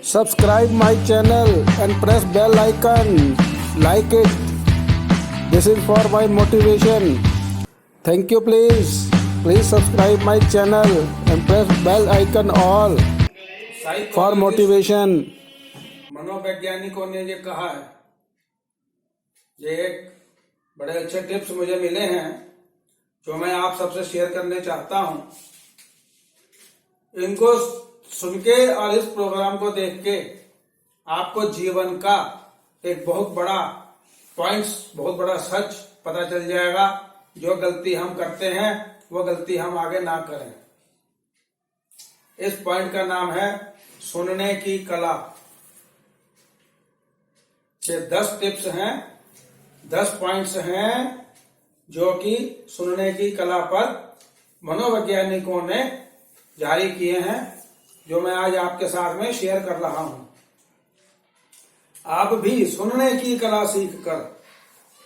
Subscribe my channel and press bell icon. Like it. This is for my motivation. Thank you please. Please subscribe my channel and press bell icon all for motivation. मनोवैज्ञानिकों ने ये कहा है, ये एक बड़े अच्छे tips मुझे मिले हैं जो मैं आप सबसे शेयर करने चाहता हूं। इनको सुन के और इस प्रोग्राम को देख के आपको जीवन का एक बहुत बड़ा पॉइंट्स, बहुत बड़ा सच पता चल जाएगा। जो गलती हम करते हैं वो गलती हम आगे ना करें। इस पॉइंट का नाम है सुनने की कला। ये 10 टिप्स हैं, 10 पॉइंट्स हैं जो कि सुनने की कला पर मनोवैज्ञानिकों ने जारी किए हैं, जो मैं आज आपके साथ में शेयर कर रहा हूं। आप भी सुनने की कला सीखकर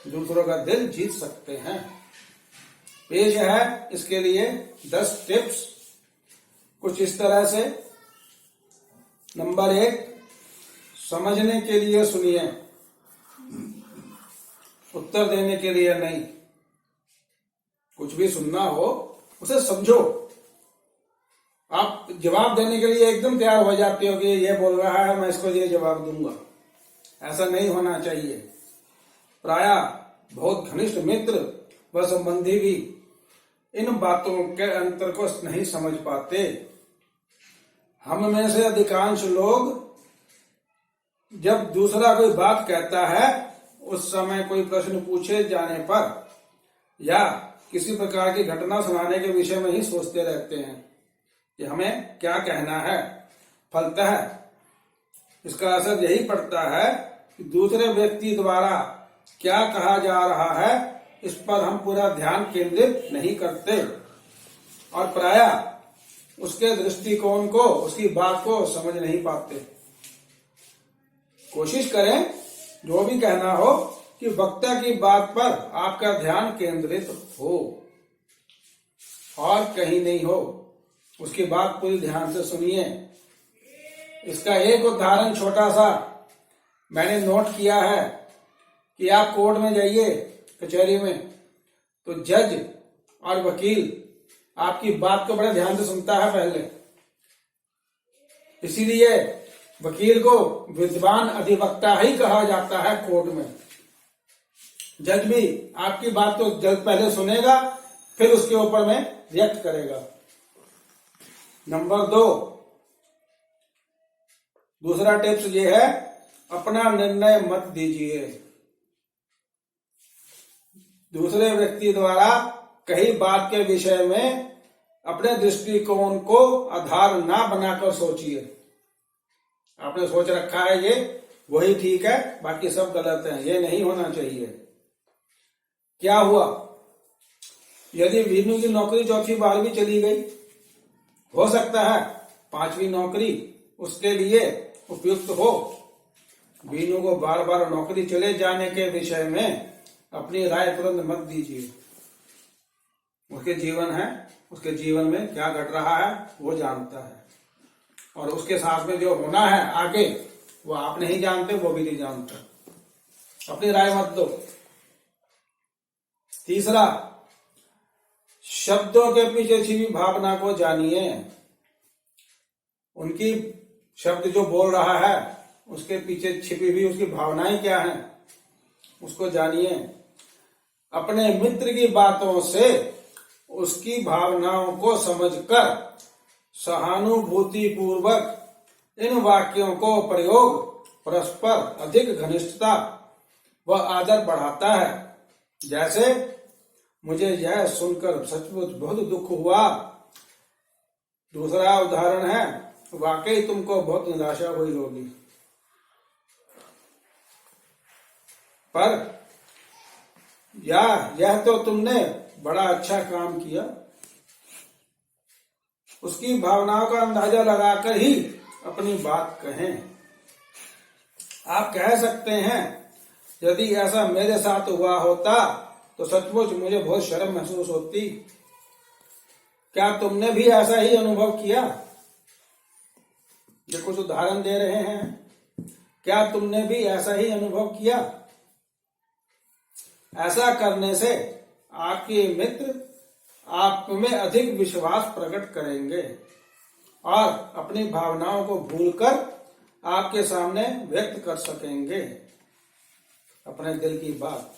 दूसरों का दिल जीत सकते हैं। पेश है इसके लिए 10 टिप्स कुछ इस तरह से। नंबर 1, समझने के लिए सुनिए, उत्तर देने के लिए नहीं। कुछ भी सुनना हो उसे समझो। आप जवाब देने के लिए एकदम तैयार हो जाते हो कि ये बोल रहा है, मैं इसको ये जवाब दूंगा। ऐसा नहीं होना चाहिए। प्रायः बहुत घनिष्ठ मित्र व संबंधी भी इन बातों के अंतर को नहीं समझ पाते। हम में से अधिकांश लोग जब दूसरा कोई बात कहता है, उस समय कोई प्रश्न पूछे जाने पर या किसी प्रकार की घटना सुनाने के विषय में ही सोचते रहते हैं कि हमें क्या कहना है। फलतः इसका असर यही पड़ता है कि दूसरे व्यक्ति द्वारा क्या कहा जा रहा है इस पर हम पूरा ध्यान केंद्रित नहीं करते और प्रायः उसके दृष्टिकोण को, उसकी बात को समझ नहीं पाते। कोशिश करें जो भी कहना हो कि वक्ता की बात पर आपका ध्यान केंद्रित हो और कहीं नहीं हो। उसकी बात पूरी ध्यान से सुनिए। इसका एक उदाहरण छोटा सा मैंने नोट किया है कि आप कोर्ट में जाइए, कचहरी में, तो जज और वकील आपकी बात को बड़े ध्यान से सुनता है पहले। इसीलिए वकील को विद्वान अधिवक्ता ही कहा जाता है कोर्ट में। जज भी आपकी बात को जल्द पहले सुनेगा, फिर उसके ऊपर में रिएक्ट करेगा। नंबर 2, दूसरा टिप्स ये है, अपना निर्णय मत दीजिए। दूसरे व्यक्ति द्वारा कही बात के विषय में अपने दृष्टिकोण को आधार ना बनाकर सोचिए। आपने सोच रखा है ये वही ठीक है, बाकी सब गलत है, ये नहीं होना चाहिए। क्या हुआ यदि वीनू की नौकरी चौथी बार भी चली गई? हो सकता है 5वीं नौकरी उसके लिए उपयुक्त हो। वीनू को बार बार नौकरी चले जाने के विषय में अपनी राय तुरंत मत दीजिए। उसके जीवन है, उसके जीवन में क्या घट रहा है वो जानता है, और उसके साथ में जो होना है आगे वो आप नहीं जानते, वो भी नहीं जानता। अपनी राय मत दो। तीसरा, शब्दों के पीछे छिपी भावना को जानिए। उनकी शब्द जो बोल रहा है उसके पीछे छिपी हुई उसकी भावनाएं क्या हैं, उसको जानिए। अपने मित्र की बातों से उसकी भावनाओं को समझकर सहानुभूति पूर्वक इन वाक्यों को प्रयोग परस्पर अधिक घनिष्ठता व आदर बढ़ाता है। जैसे, मुझे यह सुनकर सचमुच बहुत दुख हुआ। दूसरा उदाहरण है, वाकई तुमको बहुत निराशा हुई होगी, पर या यह तो तुमने बड़ा अच्छा काम किया। उसकी भावनाओं का अंदाजा लगाकर ही अपनी बात कहें। आप कह सकते हैं, यदि ऐसा मेरे साथ हुआ होता तो सचमुच मुझे बहुत शर्म महसूस होती। क्या तुमने भी ऐसा ही अनुभव किया? ये कुछ उदाहरण दे रहे हैं। क्या तुमने भी ऐसा ही अनुभव किया? ऐसा करने से आपके मित्र आप में अधिक विश्वास प्रकट करेंगे और अपनी भावनाओं को भूलकर आपके सामने व्यक्त कर सकेंगे अपने दिल की बात।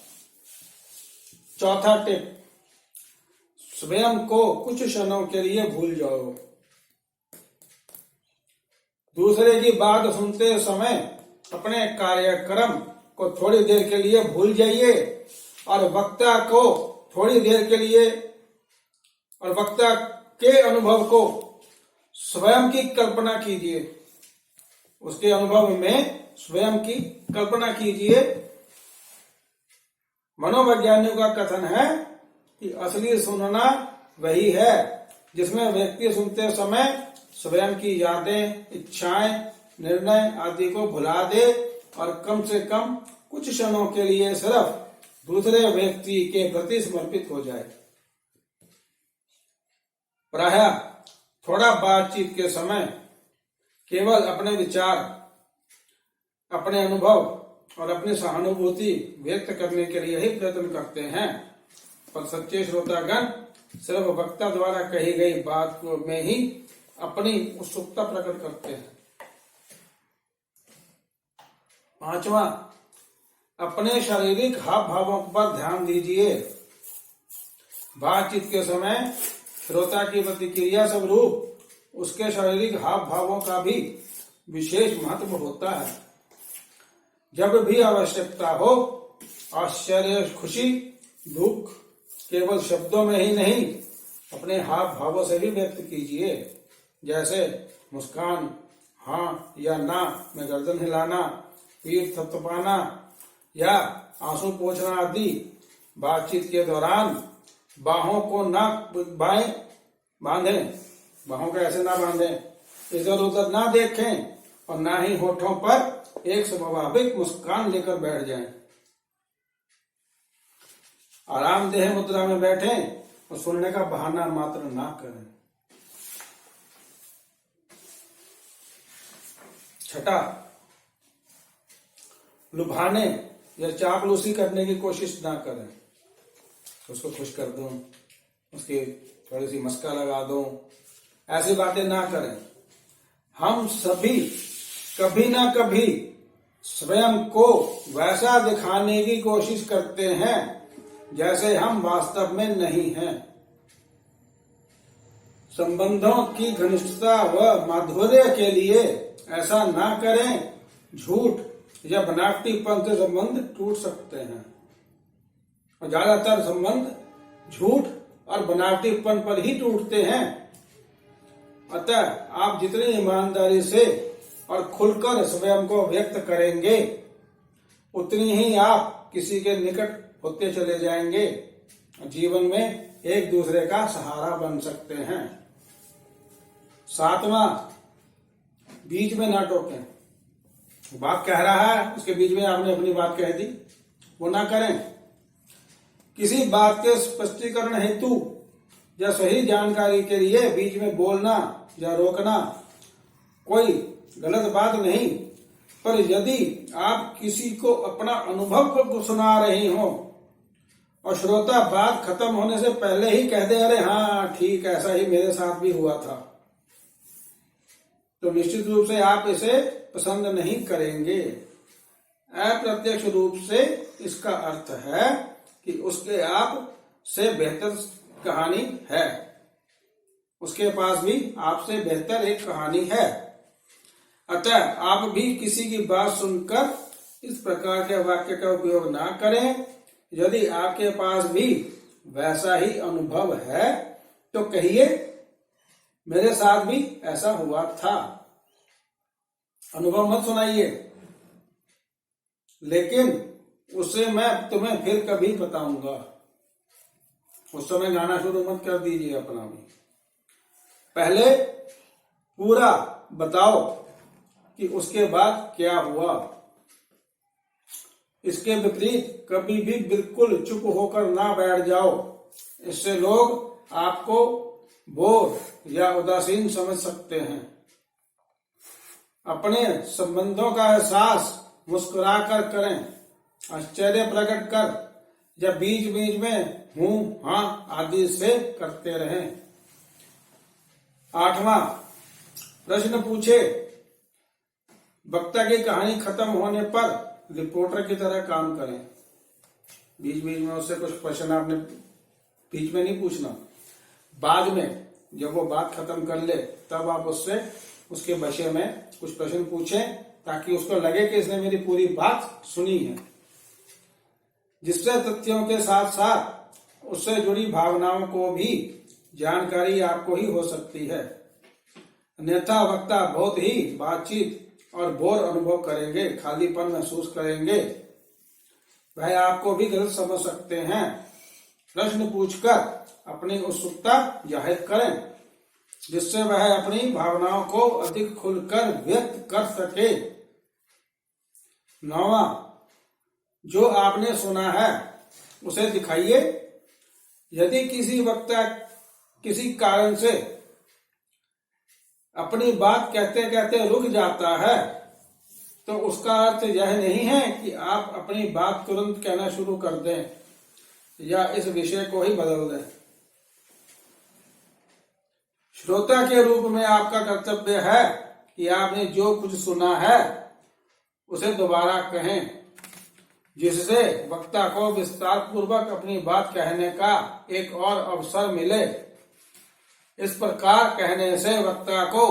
चौथा टिप, स्वयं को कुछ क्षणों के लिए भूल जाओ। दूसरे की बात सुनते समय अपने कार्यक्रम को थोड़ी देर के लिए भूल जाइए और वक्ता के अनुभव को स्वयं की कल्पना कीजिए। उसके अनुभव में स्वयं की कल्पना कीजिए। मनोवैज्ञानिकों का कथन है कि असली सुनना वही है जिसमें व्यक्ति सुनते समय स्वयं की यादें, इच्छाएं, निर्णय आदि को भुला दे और कम से कम कुछ क्षणों के लिए सिर्फ दूसरे व्यक्ति के प्रति समर्पित हो जाए। प्रायः थोड़ा बातचीत के समय केवल अपने विचार, अपने अनुभव और अपनी सहानुभूति व्यक्त करने के लिए ही प्रयत्न करते हैं, पर सच्चे श्रोतागण सिर्फ वक्ता द्वारा कही गई बात में ही अपनी उत्सुकता प्रकट करते हैं। पांचवा, अपने शारीरिक हाव भावों पर ध्यान दीजिए। बातचीत के समय श्रोता की प्रतिक्रिया स्वरूप उसके शारीरिक हाव भावों का भी विशेष महत्व होता है। जब भी आवश्यकता हो, आश्चर्य, खुशी, दुख केवल शब्दों में ही नहीं अपने हाव भावों से भी व्यक्त कीजिए। जैसे मुस्कान, हाँ या ना में गर्दन हिलाना, पीठ थपथपाना या आंसू पोंछना आदि। बातचीत के दौरान बाहों को ना बांधें, बाहों को ऐसे ना बांधें, इधर उधर ना देखें और ना ही होठों पर एक स्वाभाविक मुस्कान लेकर बैठ जाएं। आरामदेह मुद्रा में बैठें और सुनने का बहाना मात्र ना करें। छठा, लुभाने या चापलूसी करने की कोशिश ना करें। उसको खुश कर दूं, उसकी थोड़ी सी मस्का लगा दूं, ऐसी बातें ना करें। हम सभी कभी ना कभी स्वयं को वैसा दिखाने की कोशिश करते हैं जैसे हम वास्तव में नहीं हैं। संबंधों की घनिष्ठता व माधुर्य के लिए ऐसा ना करें। झूठ या बनावटीपन से संबंध टूट सकते हैं और ज्यादातर संबंध झूठ और बनावटीपन पर ही टूटते हैं। अतः आप जितनी ईमानदारी से और खुलकर स्वयं को व्यक्त करेंगे उतनी ही आप किसी के निकट होते चले जाएंगे और जीवन में एक दूसरे का सहारा बन सकते हैं। सातवां, बीच में ना टोकें। बात कह रहा है, उसके बीच में आपने अपनी बात कह दी, वो ना करें। किसी बात के स्पष्टीकरण हेतु या सही जानकारी के लिए बीच में बोलना या रोकना कोई गलत बात नहीं, पर यदि आप किसी को अपना अनुभव सुना रही हो और श्रोता बात खत्म होने से पहले ही कह दे, अरे हाँ ठीक, ऐसा ही मेरे साथ भी हुआ था, तो निश्चित रूप से आप इसे पसंद नहीं करेंगे। अप्रत्यक्ष रूप से इसका अर्थ है कि उसके आप से बेहतर कहानी है, उसके पास भी आपसे बेहतर एक कहानी है। अतः आप भी किसी की बात सुनकर इस प्रकार के वाक्य का उपयोग ना करें। यदि आपके पास भी वैसा ही अनुभव है तो कहिए, मेरे साथ भी ऐसा हुआ था। अनुभव मत सुनाइए, लेकिन उससे मैं तुम्हें फिर कभी बताऊंगा। उस समय गाना शुरू मत कर दीजिए अपना भी। पहले पूरा बताओ कि उसके बाद क्या हुआ। इसके विपरीत कभी भी बिल्कुल चुप होकर ना बैठ जाओ, इससे लोग आपको बोर या उदासीन समझ सकते हैं। अपने संबंधों का एहसास मुस्कुराकर करें, आश्चर्य प्रकट कर या बीच बीच में हूं हां आदि से करते रहें। 8वां प्रश्न पूछे। वक्ता की कहानी खत्म होने पर रिपोर्टर की तरह काम करें। बीच बीच में उससे कुछ प्रश्न आपने बीच में नहीं पूछना, बाद में जब वो बात खत्म कर ले तब आप उससे उसके विषय में कुछ प्रश्न पूछें, ताकि उसको लगे कि इसने मेरी पूरी बात सुनी है, जिससे तथ्यों के साथ साथ उससे जुड़ी भावनाओं को भी जानकारी आपको ही हो सकती है। अन्यथा वक्ता बहुत ही बातचीत और बोर अनुभव करेंगे, खालीपन महसूस करेंगे, वह आपको भी गलत समझ सकते हैं। प्रश्न पूछकर अपनी उत्सुकता जाहिर करें, जिससे वह अपनी भावनाओं को अधिक खुलकर व्यक्त कर सके। 9वां जो आपने सुना है उसे दिखाइए। यदि किसी वक्ता किसी कारण से अपनी बात कहते कहते रुक जाता है, तो उसका अर्थ यह नहीं है कि आप अपनी बात तुरंत कहना शुरू कर दें या इस विषय को ही बदल दें। श्रोता के रूप में आपका कर्तव्य है कि आपने जो कुछ सुना है उसे दोबारा कहें, जिससे वक्ता को विस्तार पूर्वक अपनी बात कहने का एक और अवसर मिले। इस प्रकार कहने से वक्ता को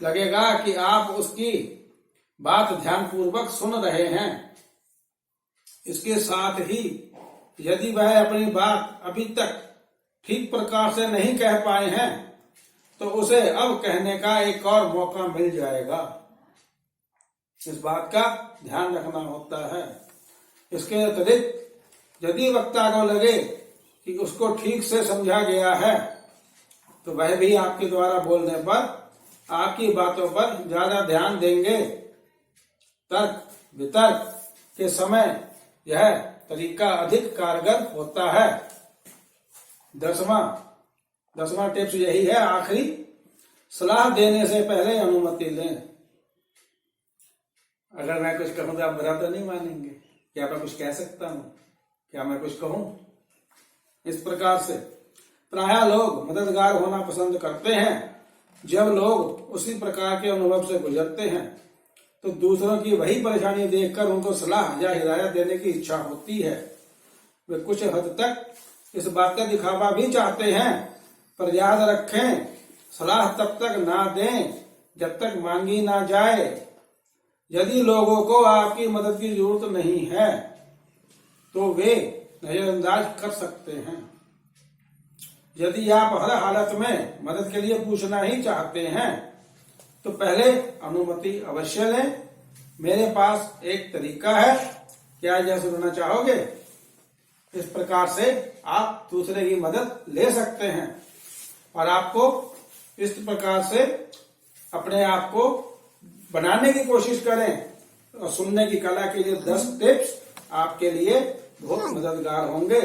लगेगा कि आप उसकी बात ध्यानपूर्वक सुन रहे हैं। इसके साथ ही यदि वह अपनी बात अभी तक ठीक प्रकार से नहीं कह पाए हैं, तो उसे अब कहने का एक और मौका मिल जाएगा। इस बात का ध्यान रखना होता है। इसके अतिरिक्त यदि वक्ता को लगे कि उसको ठीक से समझा गया है, तो वह भी आपके द्वारा बोलने पर आपकी बातों पर ज्यादा ध्यान देंगे। तर्क वितर्क के समय यह तरीका अधिक कारगर होता है। 10वां टिप्स यही है, आखिरी सलाह देने से पहले अनुमति लें। अगर मैं कुछ कहूं तो आप बुरा तो नहीं मानेंगे? क्या मैं कुछ कह सकता हूं? क्या मैं कुछ कहूं? इस प्रकार से प्रायः लोग मददगार होना पसंद करते हैं। जब लोग उसी प्रकार के अनुभव से गुजरते हैं, तो दूसरों की वही परेशानी देखकर उनको सलाह या हिदायत देने की इच्छा होती है। वे कुछ हद तक इस बात का दिखावा भी चाहते हैं, पर याद रखें, सलाह तब तक ना दें जब तक मांगी ना जाए। यदि लोगों को आपकी मदद की जरूरत नहीं है, तो वे नजरअंदाज कर सकते हैं। यदि आप हर हालत में मदद के लिए पूछना ही चाहते हैं, तो पहले अनुमति अवश्य लें। मेरे पास एक तरीका है, क्या यह सुनना चाहोगे? इस प्रकार से आप दूसरे की मदद ले सकते हैं, और आपको इस प्रकार से अपने आप को बनाने की कोशिश करें। और सुनने की कला के लिए 10 टिप्स आपके लिए बहुत मददगार होंगे।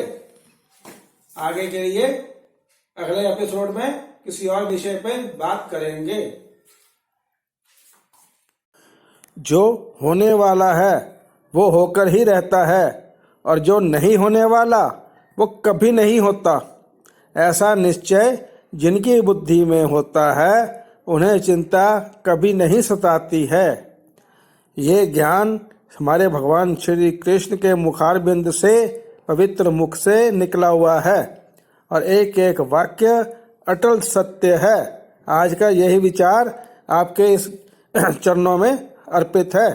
आगे के लिए अगले एपिसोड में किसी और विषय पर बात करेंगे। जो होने वाला है वो होकर ही रहता है, और जो नहीं होने वाला वो कभी नहीं होता। ऐसा निश्चय जिनकी बुद्धि में होता है, उन्हें चिंता कभी नहीं सताती है। ये ज्ञान हमारे भगवान श्री कृष्ण के मुखारबिंद से, पवित्र मुख से निकला हुआ है, और एक एक वाक्य अटल सत्य है। आज का यही विचार आपके इस चरणों में अर्पित है।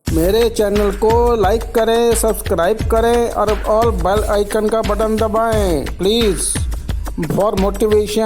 मेरे चैनल को लाइक करें, सब्सक्राइब करें और ऑल बेल आइकन का बटन दबाएं, प्लीज, फॉर मोटिवेशन।